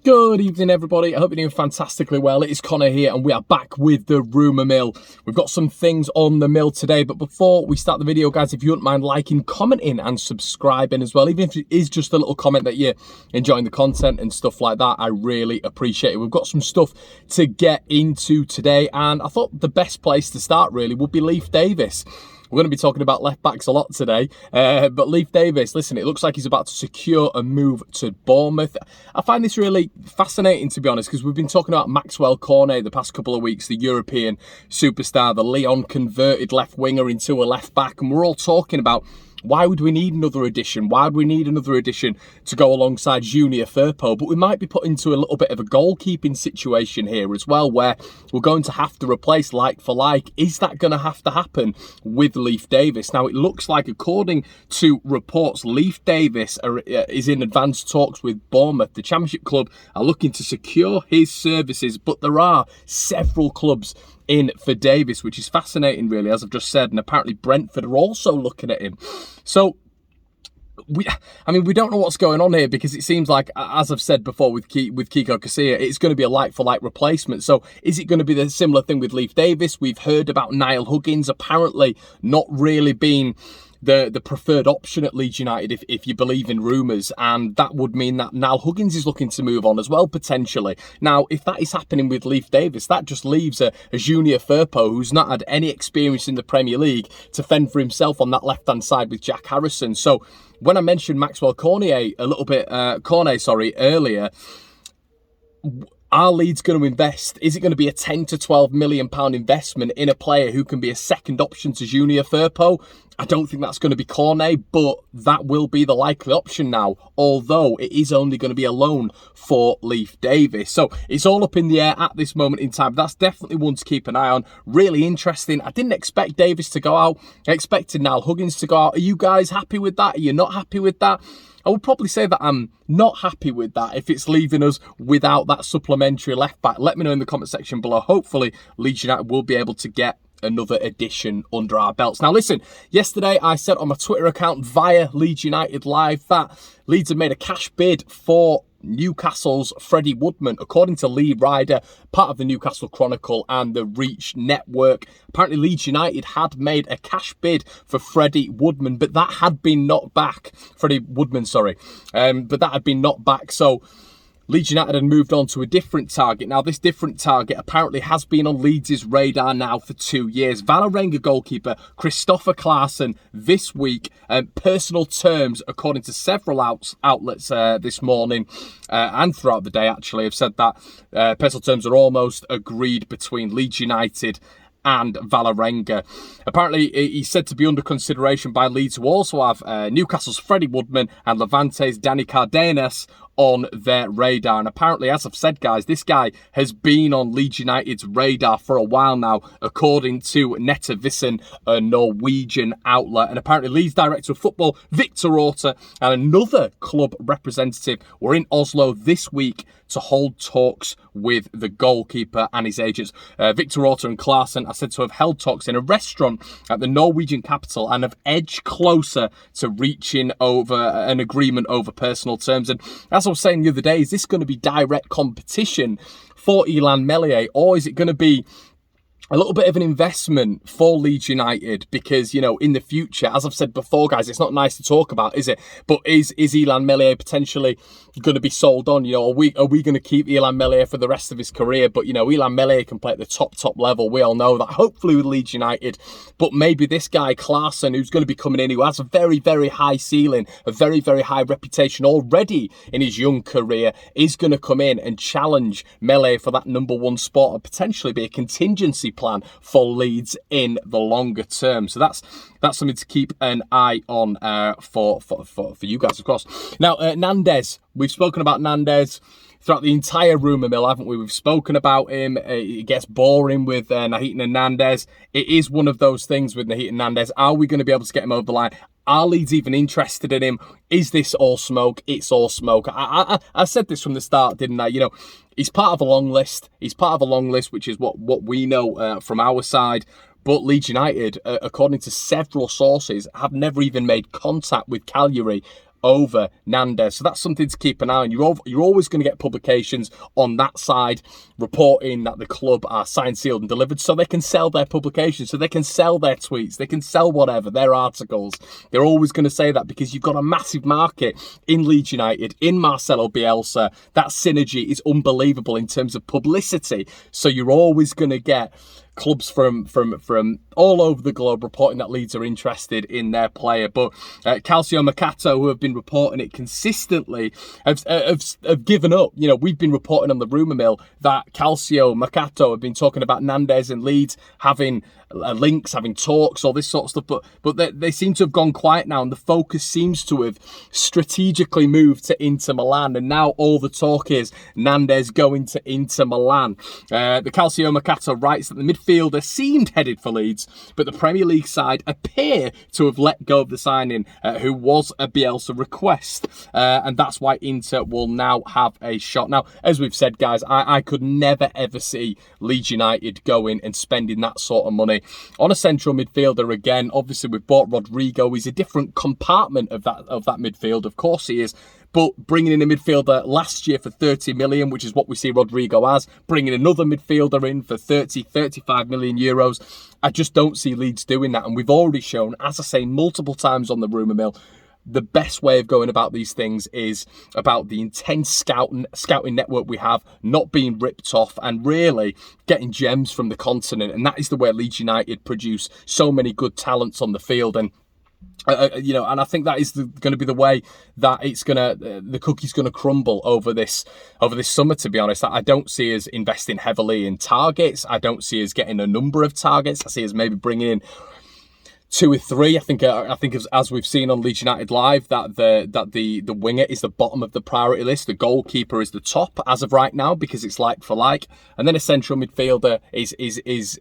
Good evening, everybody. I hope you're doing fantastically well. It is Connor here, and we are back with the rumour mill. We've got some things on the mill today, but before we start the video, guys, if you wouldn't mind liking, commenting, and subscribing as well, even if it is just a little comment that you're enjoying the content and stuff like that, I really appreciate it. We've got some stuff to get into today, and I thought the best place to start really would be Leif Davis. We're going to be talking about left backs a lot today, but Leif Davis, listen, it looks like he's about to secure a move to Bournemouth. I find this really fascinating, to be honest, because we've been talking about Maxwell Cornet the past couple of weeks, the European superstar, the Lyon converted left winger into a left back, and we're all talking about why would we need another addition? Why would we need another addition to go alongside Junior Firpo? But we might be put into a little bit of a goalkeeping situation here as well, where we're going to have to replace like for like. Is that going to have to happen with Leif Davis? Now, it looks like, according to reports, Leif Davis is in advanced talks with Bournemouth. The Championship club are looking to secure his services, but there are several clubs in for Davis, which is fascinating, really, as I've just said, and apparently Brentford are also looking at him. So we don't know what's going on here, because it seems like, as I've said before with Kiko Casilla, it's going to be a like-for-like replacement. So is it going to be the similar thing with Leif Davis? We've heard about Niall Huggins apparently not really being the preferred option at Leeds United, if you believe in rumours, and that would mean that Niall Huggins is looking to move on as well, potentially. Now, if that is happening with Leif Davis, that just leaves a Junior Firpo, who's not had any experience in the Premier League, to fend for himself on that left-hand side with Jack Harrison. So when I mentioned Maxwell Cornet earlier, are Leeds going to invest? Is it going to be a 10 to 12 million pound investment in a player who can be a second option to Junior Firpo? I don't think that's going to be Cornet, but that will be the likely option now, although it is only going to be a loan for Leif Davis. So it's all up in the air at this moment in time. That's definitely one to keep an eye on. Really interesting. I didn't expect Davis to go out. I expected Niall Huggins to go out. Are you guys happy with that? Are you not happy with that? I would probably say that I'm not happy with that if it's leaving us without that supplementary left back. Let me know in the comment section below. Hopefully, Leeds United will be able to get another addition under our belts. Now, listen, yesterday I said on my Twitter account via Leeds United Live that Leeds had made a cash bid for Newcastle's Freddie Woodman. According to Lee Ryder, part of the Newcastle Chronicle and the Reach Network, apparently Leeds United had made a cash bid for Freddie Woodman, but that had been knocked back. Freddie Woodman, sorry. But that had been knocked back, so Leeds United had moved on to a different target. Now, this different target apparently has been on Leeds' radar now for 2 years. Vålerenga goalkeeper Christopher Claesson this week, personal terms, according to several outlets this morning and throughout the day, actually, have said that personal terms are almost agreed between Leeds United and Vålerenga. Apparently, he's said to be under consideration by Leeds, who also have Newcastle's Freddie Woodman and Levante's Dani Cardenas on their radar. And apparently, as I've said, guys, this guy has been on Leeds United's radar for a while now, according to Nettavisen, a Norwegian outlet. And apparently, Leeds Director of Football Victor Orta and another club representative were in Oslo this week to hold talks with the goalkeeper and his agents. Victor Orta and Claesson are said to have held talks in a restaurant at the Norwegian capital and have edged closer to reaching over an agreement over personal terms. And as I was saying the other day, is this going to be direct competition for Illan Meslier, or is it going to be a little bit of an investment for Leeds United? Because, you know, in the future, as I've said before, guys, it's not nice to talk about, is it? But is Illan Meslier potentially going to be sold on? You know, are we going to keep Illan Meslier for the rest of his career? But, you know, Illan Meslier can play at the top level. We all know that, hopefully with Leeds United. But maybe this guy, Claesson, who's going to be coming in, who has a very, very high ceiling, a very, very high reputation already in his young career, is going to come in and challenge Meslier for that #1 spot and potentially be a contingency plan for Leeds in the longer term. So that's something to keep an eye on for you guys, of course. Now, Nandez, we've spoken about Nandez throughout the entire rumour mill, haven't we? We've spoken about him. It gets boring with Nahitan and Nandez. It is one of those things with Nahitan and Nandez. Are we going to be able to get him over the line? Are Leeds even interested in him? Is this all smoke? It's all smoke. I said this from the start, didn't I? You know, he's part of a long list. He's part of a long list, which is what we know from our side. But Leeds United, according to several sources, have never even made contact with Cagliari over Nandez. So that's something to keep an eye on. You're always going to get publications on that side reporting that the club are signed, sealed and delivered, so they can sell their publications, so they can sell their tweets, they can sell whatever, their articles. They're always going to say that because you've got a massive market in Leeds United, in Marcelo Bielsa. That synergy is unbelievable in terms of publicity. So you're always going to get clubs from all over the globe reporting that Leeds are interested in their player. But Calcio Mercato, who have been reporting it consistently, have given up. You know, we've been reporting on the rumour mill that Calcio Mercato have been talking about Nandez and Leeds having links, having talks, all this sort of stuff, but they seem to have gone quiet now, and the focus seems to have strategically moved to Inter Milan, and now all the talk is Nandez going to Inter Milan. The Calcio Mercato writes that the midfielder seemed headed for Leeds, but the Premier League side appear to have let go of the signing, who was a Bielsa request, and that's why Inter will now have a shot. Now, as we've said, guys, I could never ever see Leeds United going and spending that sort of money on a central midfielder again. Obviously, we've bought Rodrigo. He's a different compartment of that midfield. Of course he is. But bringing in a midfielder last year for 30 million, which is what we see Rodrigo as, bringing another midfielder in for 35 million euros, I just don't see Leeds doing that. And we've already shown, as I say multiple times on the rumour mill, the best way of going about these things is about the intense scouting network we have, not being ripped off, and really getting gems from the continent. And that is the way Leeds United produce so many good talents on the field. And you know, and I think that is going to be the way that the cookie's going to crumble over this summer. To be honest, I don't see us investing heavily in targets. I don't see us getting a number of targets. I see us maybe bringing in 2 or 3. I think as we've seen on Leeds United Live, that the winger is the bottom of the priority list. The goalkeeper is the top as of right now because it's like for like, and then a central midfielder is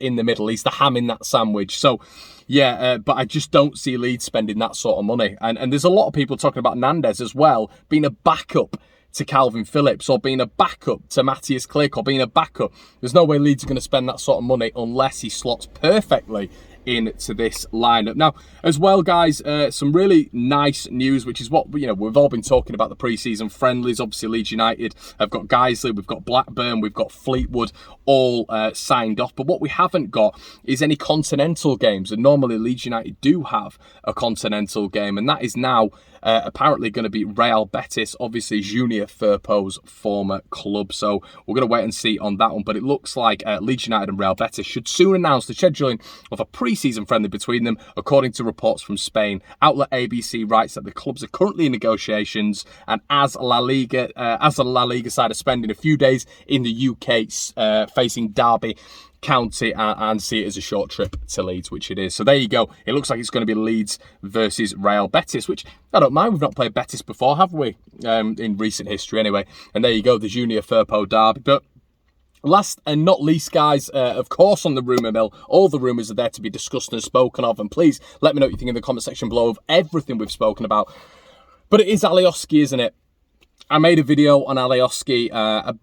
in the middle. He's the ham in that sandwich. So yeah, but I just don't see Leeds spending that sort of money. And there's a lot of people talking about Nandez as well being a backup to Calvin Phillips, or being a backup to Matthias Klick, or being a backup. There's no way Leeds are going to spend that sort of money unless he slots perfectly into this lineup. Now, as well, guys, some really nice news, which is what we've all been talking about, the pre-season friendlies. Obviously, Leeds United have got Guiseley, we've got Blackburn, we've got Fleetwood, all signed off. But what we haven't got is any continental games, and normally Leeds United do have a continental game, and that is now apparently going to be Real Betis, obviously Junior Firpo's former club. So we're going to wait and see on that one. But it looks like Leeds United and Real Betis should soon announce the scheduling of a pre-season friendly between them, according to reports from Spain. Outlet ABC writes that the clubs are currently in negotiations, and as the La Liga side are spending a few days in the UK facing Derby County and see it as a short trip to Leeds, which it is. So there you go. It looks like it's going to be Leeds versus Real Betis, which I don't mind. We've not played Betis before, have we? In recent history anyway. And there you go, the Junior Firpo derby. But last and not least, guys, of course, on the rumour mill, all the rumours are there to be discussed and spoken of. And please let me know what you think in the comment section below of everything we've spoken about. But it is ALIOSKI, isn't it? I made a video on ALIOSKI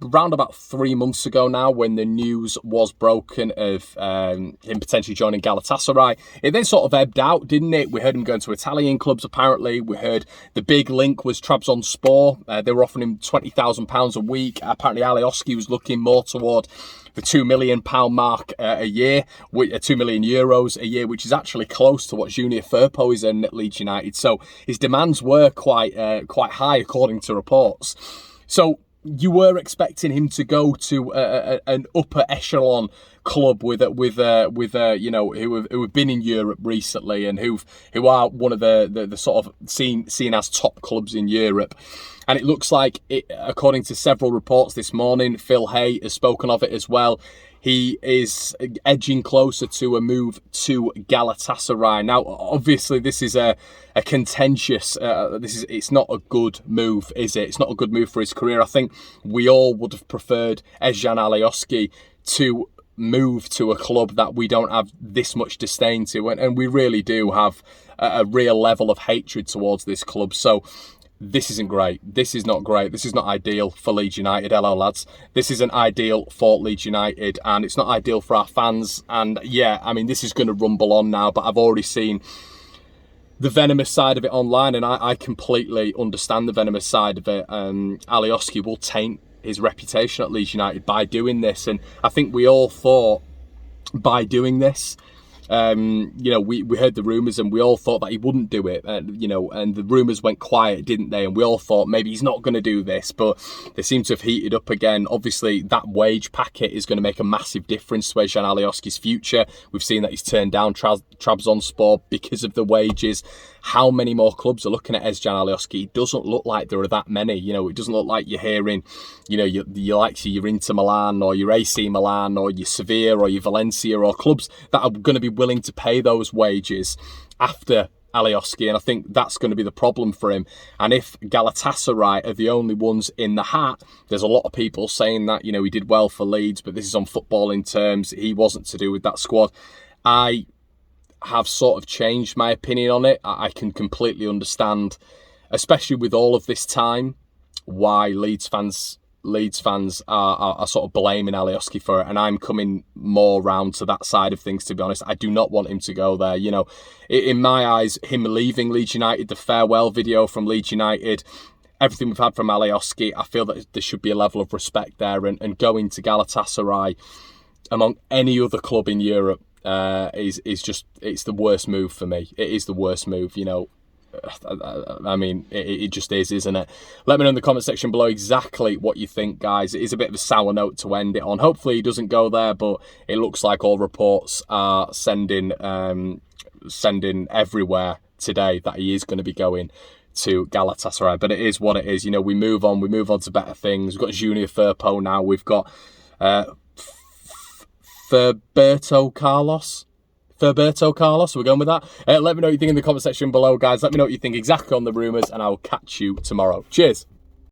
around about 3 months ago now, when the news was broken of him potentially joining Galatasaray. It then sort of ebbed out, didn't it? We heard him going to Italian clubs, apparently. We heard the big link was Trabzonspor. They were offering him £20,000 a week. Apparently ALIOSKI was looking more toward the £2 million mark a year, €2 million a year, which is actually close to what Junior Firpo is in at Leeds United. So his demands were quite high, according to reports. So you were expecting him to go to an upper echelon club with you know, who have been in Europe recently, and who are one of the sort of seen as top clubs in Europe. And it looks like, according to several reports this morning, Phil Hay has spoken of it as well, he is edging closer to a move to Galatasaray. Now, obviously, this is a contentious, it's not a good move, is it? It's not a good move for his career. I think we all would have preferred Özcan ALIOSKI to move to a club that we don't have this much disdain to, and we really do have a real level of hatred towards this club. So this isn't great. This is not great. This is not ideal for Leeds United. Hello, lads. This isn't ideal for Leeds United, and it's not ideal for our fans. And yeah, I mean, this is going to rumble on now, but I've already seen the venomous side of it online, and I completely understand the venomous side of it. ALIOSKI will taint his reputation at Leeds United by doing this, and I think we all thought by doing this, you know, we heard the rumours and we all thought that he wouldn't do it, you know, and the rumours went quiet, didn't they? And we all thought maybe he's not going to do this, but they seem to have heated up again. Obviously, that wage packet is going to make a massive difference to Özcan Alioski's future. We've seen that he's turned down Trabzonspor because of the wages. How many more clubs are looking at Özcan Alioski? It doesn't look like there are that many. You know, it doesn't look like you're hearing, you know, you like your Inter Milan or your AC Milan or your Sevilla or your Valencia, or clubs that are going to be willing to pay those wages after Alioski, and I think that's going to be the problem for him. And if Galatasaray are the only ones in the hat, there's a lot of people saying that, you know, he did well for Leeds, but this is on footballing terms. He wasn't to do with that squad. I have sort of changed my opinion on it. I can completely understand, especially with all of this time, why Leeds fans are sort of blaming Alioski for it, and I'm coming more round to that side of things, to be honest. I do not want him to go there. You know, in my eyes, him leaving Leeds United, the farewell video from Leeds United, everything we've had from Alioski, I feel that there should be a level of respect there, and going to Galatasaray among any other club in Europe is just, it's the worst move for me. It is the worst move, you know. I mean, it just is, isn't it? Let me know in the comment section below exactly what you think, guys. It is a bit of a sour note to end it on. Hopefully he doesn't go there, but it looks like all reports are sending everywhere today that he is going to be going to Galatasaray. But it is what it is. You know, we move on to better things. We've got Junior Firpo now. We've got Roberto Carlos. We're going with that. Let me know what you think in the comment section below, guys. Let me know what you think exactly on the rumours, and I will catch you tomorrow. Cheers.